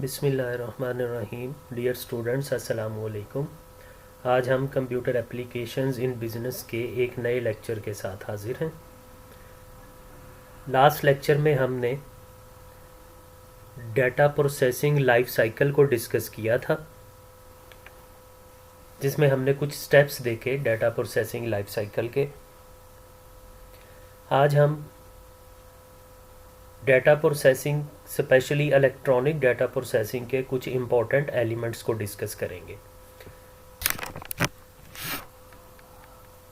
बिस्मिल्लाहिर्रहमानिर्रहीम। Dear students, अस्सलामु अलैकुम। आज हम कंप्यूटर एप्लीकेशंस इन बिज़नेस के एक नए लेक्चर के साथ हाजिर हैं। लास्ट लेक्चर में हमने डाटा प्रोसेसिंग लाइफ साइकिल को डिस्कस किया था, जिसमें हमने कुछ स्टेप्स देखे डाटा प्रोसेसिंग लाइफ साइकिल के। आज हम data processing, specially electronic data processing के कुछ इम्पोर्टेंट एलिमेंट्स को डिस्कस करेंगे।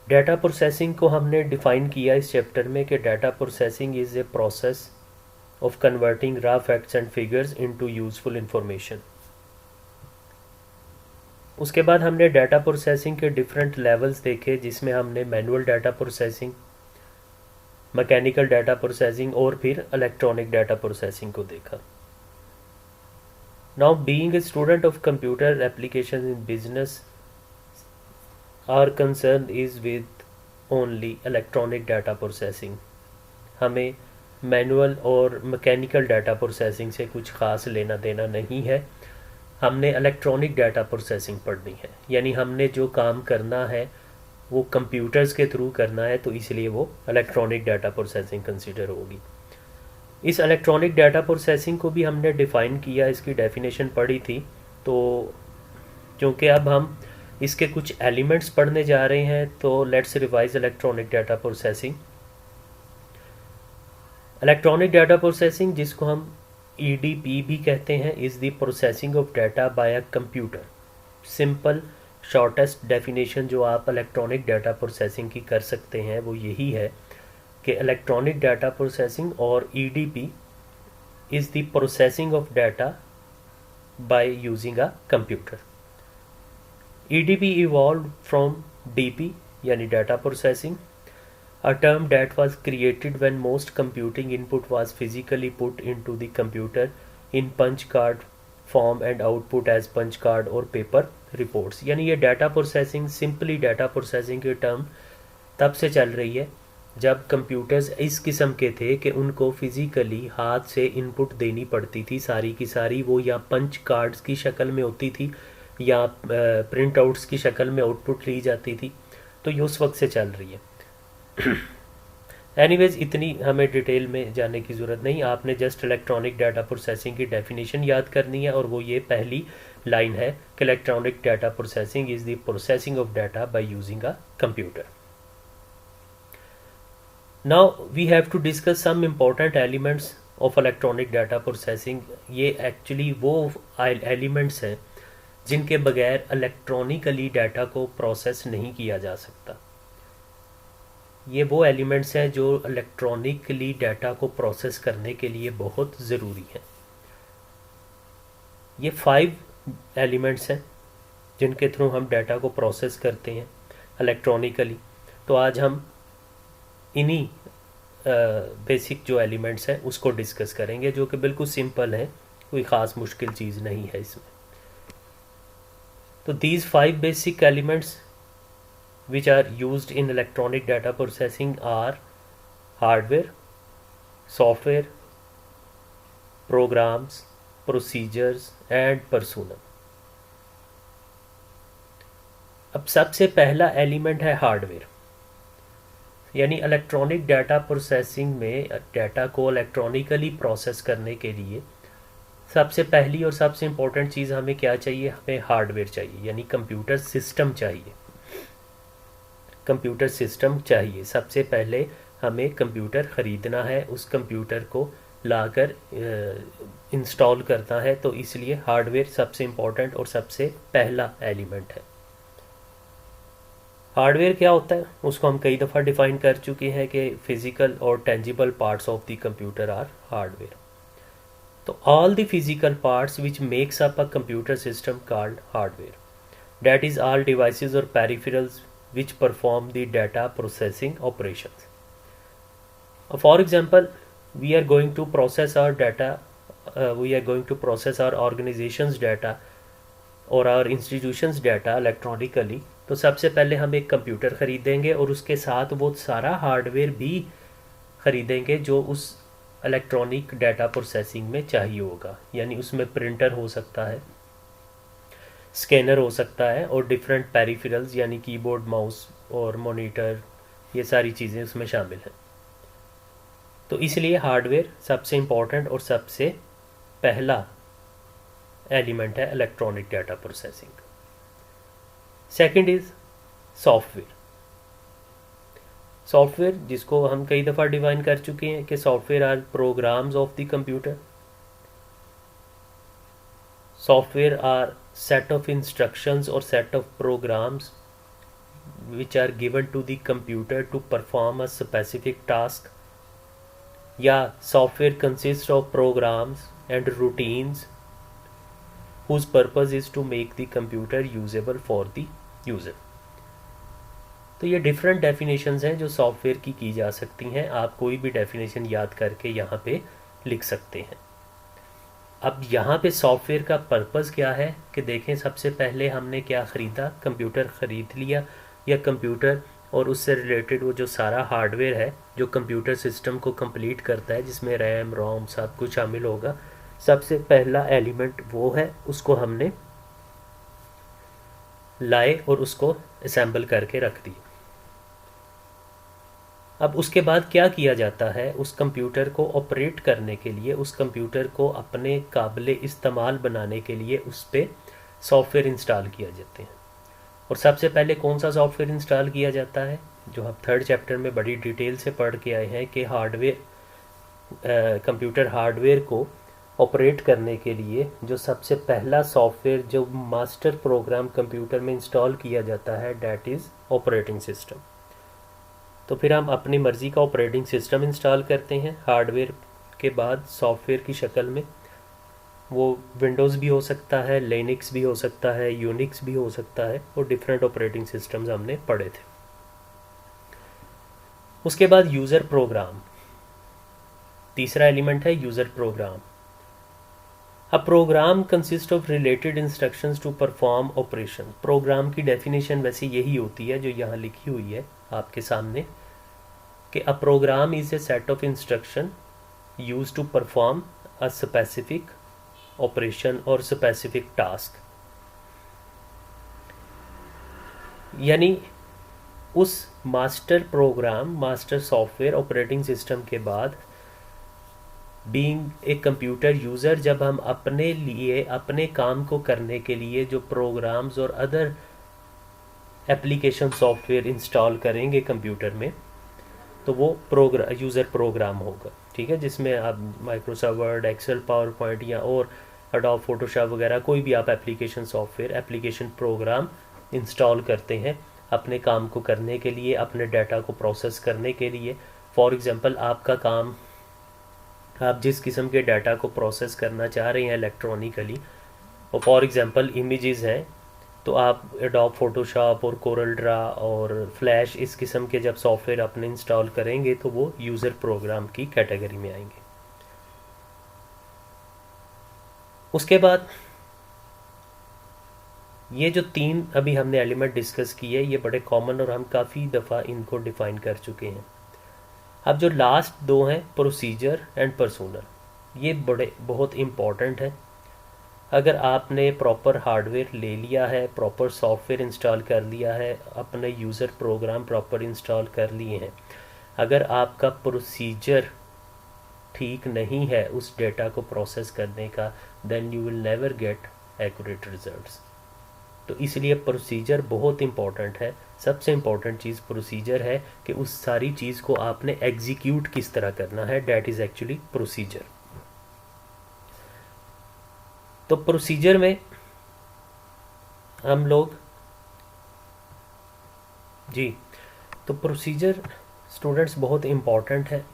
डाटा प्रोसेसिंग को हमने डिफ़ाइन किया इस चैप्टर में कि data processing is a process of converting raw facts and figures into useful information. उसके बाद हमने डाटा प्रोसेसिंग के डिफरेंट लेवल्स देखे, जिसमें हमने manual data processing, mechanical data processing और फिर इलेक्ट्रॉनिक डाटा प्रोसेसिंग को देखा। Now being a student of computer application in business, our concern is with only electronic data processing. हमें मैनुअल और मैकेनिकल डाटा प्रोसेसिंग से कुछ ख़ास लेना देना नहीं है। हमने इलेक्ट्रॉनिक डाटा प्रोसेसिंग पढ़नी है, यानी हमने जो काम करना है वो कंप्यूटर्स के थ्रू करना है, तो इसलिए वो इलेक्ट्रॉनिक डाटा प्रोसेसिंग कंसिडर होगी। इस इलेक्ट्रॉनिक डाटा प्रोसेसिंग को भी हमने डिफ़ाइन किया, इसकी डेफिनेशन पढ़ी थी। तो क्योंकि अब हम इसके कुछ एलिमेंट्स पढ़ने जा रहे हैं, तो let's revise electronic data processing. Electronic data processing, जिसको हम EDP भी कहते हैं, is the processing of data by a computer. Simple shortest definition जो आप इलेक्ट्रॉनिक डाटा प्रोसेसिंग की कर सकते हैं वो यही है कि इलेक्ट्रॉनिक डाटा प्रोसेसिंग और EDP is the processing of data by using a computer. EDP evolved from DP, यानी data processing, a term that was created when most computing input was physically put into the computer in punch card form and output as punch card और paper reports। यानी ये data processing, simply data processing की term तब से चल रही है जब कंप्यूटर्स इस किस्म के थे कि उनको फिज़िकली हाथ से इनपुट देनी पड़ती थी, सारी की सारी वो या पंच कार्ड्स की शक्ल में होती थी या प्रिंट आउट्स की शक्ल में आउटपुट ली जाती थी। तो ये उस वक्त से चल रही है। एनीवेज, इतनी हमें डिटेल में जाने की ज़रूरत नहीं। आपने जस्ट इलेक्ट्रॉनिक डाटा प्रोसेसिंग की डेफिनेशन याद करनी है, और वो ये पहली लाइन है कि electronic data processing is the processing of data by using a computer. Now we have to discuss some important elements of electronic data processing. ये एक्चुअली वो एलिमेंट्स हैं जिनके बगैर इलेक्ट्रॉनिकली डाटा को प्रोसेस नहीं किया जा सकता। ये वो एलिमेंट्स हैं जो इलेक्ट्रॉनिकली डाटा को प्रोसेस करने के लिए बहुत ज़रूरी हैं। ये 5 एलिमेंट्स हैं जिनके थ्रू हम डाटा को प्रोसेस करते हैं इलेक्ट्रॉनिकली। तो आज हम इन्हीं बेसिक जो एलिमेंट्स हैं उसको डिस्कस करेंगे, जो कि बिल्कुल सिंपल है, कोई ख़ास मुश्किल चीज़ नहीं है इसमें। तो these 5 basic elements which are used in electronic data processing are hardware, software, programs, procedures and personnel। अब सबसे पहला एलिमेंट है हार्डवेयर, यानी इलेक्ट्रॉनिक डाटा प्रोसेसिंग में डाटा को इलेक्ट्रॉनिकली प्रोसेस करने के लिए सबसे पहली और सबसे इम्पोर्टेंट चीज़ हमें क्या चाहिए? हमें हार्डवेयर चाहिए, यानी कंप्यूटर सिस्टम चाहिए। कंप्यूटर सिस्टम चाहिए। सबसे पहले हमें कंप्यूटर ख़रीदना है, उस कंप्यूटर को लाकर इंस्टॉल करना है, तो इसलिए हार्डवेयर सबसे इम्पोर्टेंट और सबसे पहला एलिमेंट है। हार्डवेयर क्या होता है उसको हम कई दफ़ा डिफ़ाइन कर चुके हैं कि फ़िज़िकल और tangible parts of the computer are hardware. तो all the physical parts which makes up a computer system called hardware, that is all devices or peripherals which perform the data processing operations। For example, we are going to process our data, we are going to process our organization's data और our institution's data electronically। तो सबसे पहले हम एक computer ख़रीदेंगे और उसके साथ वो सारा हार्डवेयर भी ख़रीदेंगे जो उस इलेक्ट्रॉनिक डाटा प्रोसेसिंग में चाहिए होगा। यानी उसमें प्रिंटर हो सकता है, स्कैनर हो सकता है और डिफरेंट पेरिफेरल्स यानी कीबोर्ड, माउस और मॉनिटर, ये सारी चीज़ें उसमें शामिल हैं। तो इसलिए हार्डवेयर सबसे इम्पोर्टेंट और सबसे पहला एलिमेंट है electronic data processing. Second is software. Software जिसको हम कई दफ़ा डिफाइन कर चुके हैं कि software are programs of the computer. Software are set of instructions or set of programs which are given to the computer to perform a specific task. या software consists of programs and routines whose purpose is to make the computer usable for the user. तो ये different definitions हैं जो software की जा सकती हैं। आप कोई भी डेफिनेशन याद करके यहाँ पे लिख सकते हैं। अब यहाँ पे सॉफ्टवेयर का पर्पस क्या है कि देखें, सबसे पहले हमने क्या ख़रीदा, कंप्यूटर ख़रीद लिया, या कंप्यूटर और उससे रिलेटेड वो जो सारा हार्डवेयर है जो कंप्यूटर सिस्टम को कंप्लीट करता है, जिसमें रैम रोम सब कुछ शामिल होगा, सबसे पहला एलिमेंट वो है, उसको हमने लाए और उसको असेंबल करके रख दिया। अब उसके बाद क्या किया जाता है, उस कंप्यूटर को ऑपरेट करने के लिए, उस कंप्यूटर को अपने काबिल इस्तेमाल बनाने के लिए उस पर सॉफ्टवेयर इंस्टॉल किया जाते हैं। और सबसे पहले कौन सा सॉफ्टवेयर इंस्टॉल किया जाता है, जो हम थर्ड चैप्टर में बड़ी डिटेल से पढ़ के आए हैं कि हार्डवेयर, कंप्यूटर हार्डवेयर को ऑपरेट करने के लिए जो सबसे पहला सॉफ्टवेयर जो मास्टर प्रोग्राम कंप्यूटर में इंस्टॉल किया जाता है, डैट इज़ ऑपरेटिंग सिस्टम। तो फिर हम अपनी मर्ज़ी का ऑपरेटिंग सिस्टम इंस्टॉल करते हैं हार्डवेयर के बाद सॉफ्टवेयर की शक्ल में। वो विंडोज़ भी हो सकता है, लिनक्स भी हो सकता है, यूनिक्स भी हो सकता है, और डिफरेंट ऑपरेटिंग सिस्टम्स हमने पढ़े थे। उसके बाद यूज़र प्रोग्राम, तीसरा एलिमेंट है user program. A program consist of related instructions to perform operation. Program की डेफिनेशन वैसे यही होती है जो यहाँ लिखी हुई है आपके सामने, कि a program is a set of instruction use to perform a specific operation और स्पेसिफिक टास्क। यानी उस master program, master software operating system के बाद बीइंग ए कंप्यूटर यूज़र, जब हम अपने लिए अपने काम को करने के लिए जो प्रोग्राम्स और अदर एप्लीकेशन सॉफ्टवेयर इंस्टॉल करेंगे कंप्यूटर में, तो वो यूज़र प्रोग्राम होगा। ठीक है, जिसमें आप Microsoft Word, Excel, PowerPoint या और एडोब फोटोशॉप वगैरह कोई भी आप application software, application program install करते हैं अपने काम को करने के लिए, अपने डाटा को प्रोसेस करने के लिए। फॉर एग्ज़ाम्पल आपका काम, आप जिस किस्म के डाटा को प्रोसेस करना चाह रहे हैं इलेक्ट्रॉनिकली, और फॉर एग्ज़ाम्पल इमेजेस हैं, तो आप एडोब फोटोशॉप और कोरल ड्रा और फ्लैश इस किस्म के जब सॉफ्टवेयर अपने इंस्टॉल करेंगे तो वो यूज़र प्रोग्राम की कैटेगरी में आएंगे। उसके बाद ये जो तीन अभी हमने एलिमेंट डिस्कस किए, ये बड़े कॉमन और हम काफ़ी दफ़ा इनको डिफ़ाइन कर चुके हैं। अब जो लास्ट दो हैं, प्रोसीजर एंड पर्सोनल, ये बहुत इम्पॉर्टेंट है। अगर आपने प्रॉपर हार्डवेयर ले लिया है, प्रॉपर सॉफ्टवेयर इंस्टॉल कर लिया है, अपने यूज़र प्रोग्राम प्रॉपर इंस्टॉल कर लिए हैं, अगर आपका प्रोसीजर ठीक नहीं है उस डेटा को प्रोसेस करने का, then you will never get accurate results. तो इसलिए प्रोसीजर बहुत इम्पॉर्टेंट है। सबसे इम्पॉर्टेंट चीज़ प्रोसीजर है कि उस सारी चीज़ को आपने एग्जीक्यूट किस तरह करना है, डैट इज़ एक्चुअली प्रोसीजर। तो प्रोसीजर में हम लोग जी, तो प्रोसीजर स्टूडेंट्स बहुत इम्पॉर्टेंट है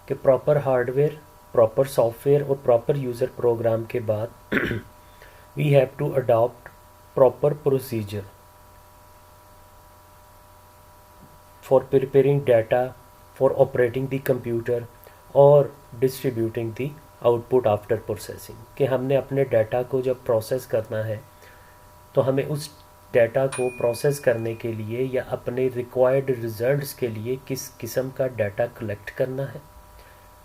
कि प्रॉपर हार्डवेयर, प्रॉपर सॉफ्टवेयर और प्रॉपर यूज़र प्रोग्राम के बाद we have to adopt proper procedure for preparing data, for operating the computer और distributing the output after processing। कि हमने अपने डाटा को जब प्रोसेस करना है तो हमें उस डाटा को प्रोसेस करने के लिए या अपने रिक्वायर्ड रिजल्ट्स के लिए किस किस्म का डाटा कलेक्ट करना है,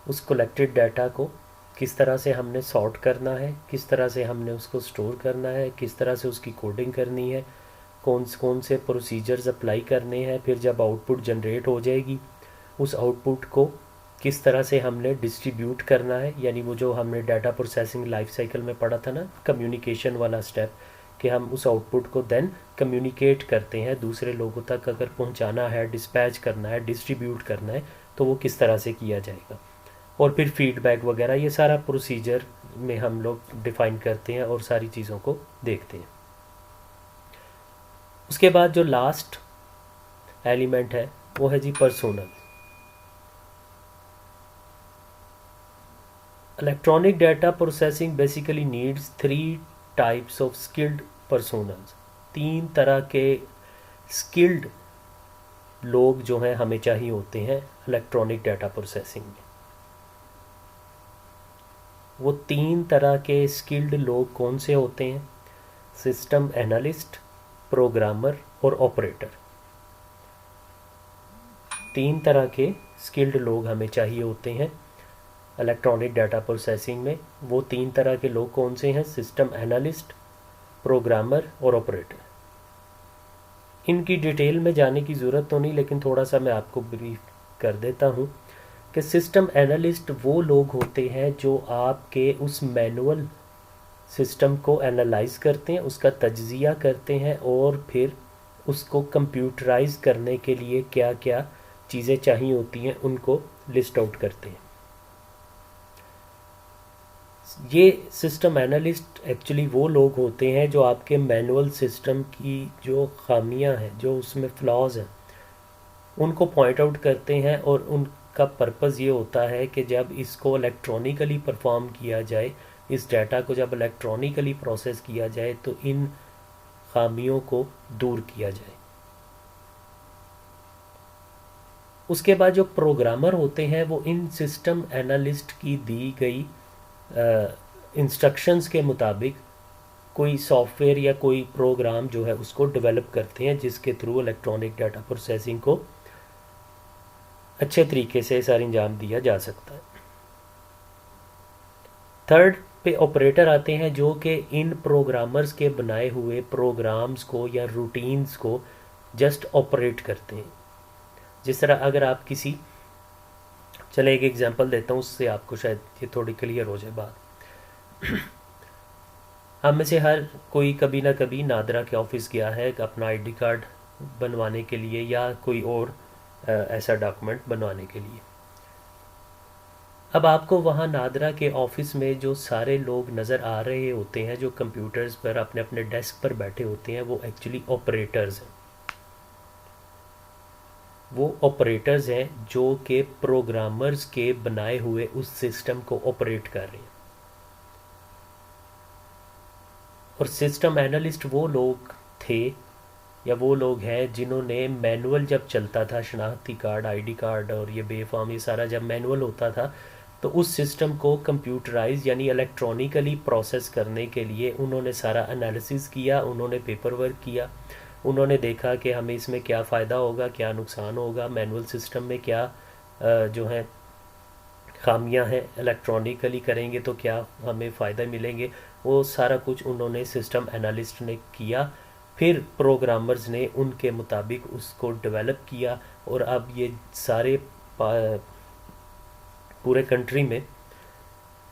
उस कलेक्टेड डाटा को किस तरह से हमने सॉर्ट करना है, किस तरह से हमने उसको स्टोर करना है, किस तरह से उसकी कोडिंग करनी है, कौन से प्रोसीजर्स अप्लाई करने हैं। फिर जब आउटपुट जनरेट हो जाएगी, उस आउटपुट को किस तरह से हमने डिस्ट्रीब्यूट करना है, यानी वो जो हमने डाटा प्रोसेसिंग लाइफ साइकिल में पढ़ा था ना, कम्युनिकेशन वाला स्टेप, कि हम उस आउटपुट को देन कम्युनिकेट करते हैं दूसरे लोगों तक, अगर पहुंचाना है, डिस्पैच करना है, डिस्ट्रीब्यूट करना है, तो वो किस तरह से किया जाएगा। और फिर फीडबैक वगैरह, ये सारा प्रोसीजर में हम लोग डिफ़ाइन करते हैं और सारी चीज़ों को देखते हैं। उसके बाद जो लास्ट एलिमेंट है वो है जी personal. Electronic data processing basically needs 3 types of skilled personals. 3 तरह के स्किल्ड लोग जो हैं हमें चाहिए होते हैं इलेक्ट्रॉनिक डाटा प्रोसेसिंग में। वो 3 तरह के स्किल्ड लोग कौन से होते हैं? सिस्टम एनालिस्ट, प्रोग्रामर और ऑपरेटर। 3 तरह के स्किल्ड लोग हमें चाहिए होते हैं इलेक्ट्रॉनिक डाटा प्रोसेसिंग में। वो 3 तरह के लोग कौन से हैं? सिस्टम एनालिस्ट, प्रोग्रामर और ऑपरेटर। इनकी डिटेल में जाने की ज़रूरत तो नहीं, लेकिन थोड़ा सा मैं आपको ब्रीफ कर देता हूँ कि सिस्टम एनालिस्ट वो लोग होते हैं जो आपके उस मैनुअल सिस्टम को एनालाइज करते हैं, उसका तज्जिया करते हैं और फिर उसको कंप्यूटराइज करने के लिए क्या क्या चीज़ें चाहिए होती हैं उनको लिस्ट आउट करते हैं। ये सिस्टम एनालिस्ट एक्चुअली वो लोग होते हैं जो आपके मैनुअल सिस्टम की जो खामियां हैं, जो उसमें फ्लॉज हैं, उनको पॉइंट आउट करते हैं। और उनका पर्पज़ ये होता है कि जब इसको इलेक्ट्रॉनिकली परफॉर्म किया जाए, इस डाटा को जब इलेक्ट्रॉनिकली प्रोसेस किया जाए, तो इन खामियों को दूर किया जाए। उसके बाद जो प्रोग्रामर होते हैं वो इन सिस्टम एनालिस्ट की दी गई इंस्ट्रक्शंस के मुताबिक कोई सॉफ्टवेयर या कोई प्रोग्राम जो है उसको डेवलप करते हैं, जिसके थ्रू इलेक्ट्रॉनिक डाटा प्रोसेसिंग को अच्छे तरीके से सर अंजाम दिया जा सकता है। थर्ड पे ऑपरेटर आते हैं, जो कि इन प्रोग्रामर्स के बनाए हुए प्रोग्राम्स को या रूटीन्स को जस्ट ऑपरेट करते हैं। जिस तरह अगर आप किसी, चले एक एग्जांपल देता हूँ, उससे आपको शायद ये थोड़ी क्लियर हो जाए बात। हम में से हर कोई कभी ना कभी नादरा के ऑफिस गया है अपना आईडी कार्ड बनवाने के लिए या कोई और ऐसा डॉक्यूमेंट बनवाने के लिए। अब आपको वहाँ नादरा के ऑफिस में जो सारे लोग नज़र आ रहे होते हैं, जो कंप्यूटर्स पर अपने अपने डेस्क पर बैठे होते हैं, वो एक्चुअली ऑपरेटर्स हैं। वो ऑपरेटर्स हैं जो कि प्रोग्रामर्स के बनाए हुए उस सिस्टम को ऑपरेट कर रहे हैं। और सिस्टम एनालिस्ट वो लोग थे या वो लोग हैं जिन्होंने मैनुअल जब चलता था, शनाख्ती कार्ड, आईडी कार्ड और ये बेफार्म, ये सारा जब मैनुअल होता था, तो उस सिस्टम को कंप्यूटराइज यानी इलेक्ट्रॉनिकली प्रोसेस करने के लिए उन्होंने सारा एनालिसिस किया, उन्होंने पेपर वर्क किया, उन्होंने देखा कि हमें इसमें क्या फ़ायदा होगा, क्या नुकसान होगा, मैनुअल सिस्टम में क्या जो है खामियां हैं, इलेक्ट्रॉनिकली करेंगे तो क्या हमें फ़ायदा मिलेंगे। वो सारा कुछ उन्होंने सिस्टम एनालिस्ट ने किया। फिर प्रोग्रामर्स ने उनके मुताबिक उसको डेवलप किया और अब ये सारे पूरे कंट्री में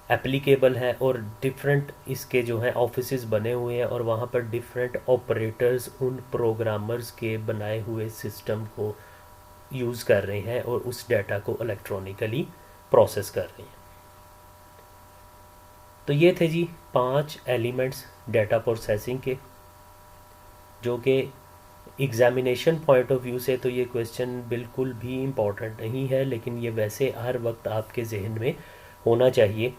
एप्लीकेबल है और डिफरेंट इसके जो हैं ऑफिसेज बने हुए हैं और वहाँ पर डिफरेंट ऑपरेटर्स उन प्रोग्रामर्स के बनाए हुए सिस्टम को यूज़ कर रहे हैं और उस डाटा को इलेक्ट्रॉनिकली प्रोसेस कर रहे हैं। तो ये थे जी 5 एलिमेंट्स डाटा प्रोसेसिंग के, जो कि एग्ज़ामिनेशन पॉइंट ऑफ व्यू से तो ये क्वेश्चन बिल्कुल भी इम्पॉर्टेंट नहीं है, लेकिन ये वैसे हर वक्त आपके जहन में होना चाहिए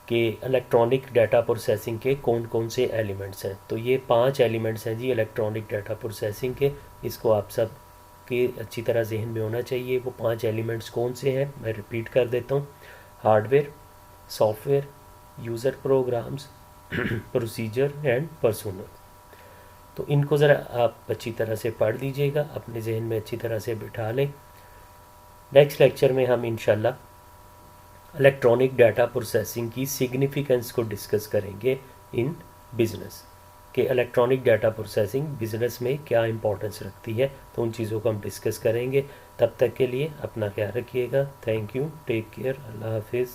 कि इलेक्ट्रॉनिक डाटा प्रोसेसिंग के कौन कौन से एलिमेंट्स हैं। तो ये 5 एलिमेंट्स हैं जी इलेक्ट्रॉनिक डाटा प्रोसेसिंग के, इसको आप सब के अच्छी तरह जहन में होना चाहिए। वो 5 एलिमेंट्स कौन से हैं मैं रिपीट कर देता हूँ: hardware, software, user programs, procedure and personnel. तो इनको ज़रा आप अच्छी तरह से पढ़ लीजिएगा, अपने जहन में अच्छी तरह से बिठा लें। नेक्स्ट लेक्चर में हम इंशाल्लाह इलेक्ट्रॉनिक डाटा प्रोसेसिंग की सिग्निफिकेंस को डिस्कस करेंगे इन बिजनेस, कि इलेक्ट्रॉनिक डाटा प्रोसेसिंग बिजनेस में क्या इंपॉर्टेंस रखती है। तो उन चीज़ों को हम डिस्कस करेंगे। तब तक के लिए अपना ख्याल रखिएगा। थैंक यू, टेक केयर, अल्लाह हाफिज़।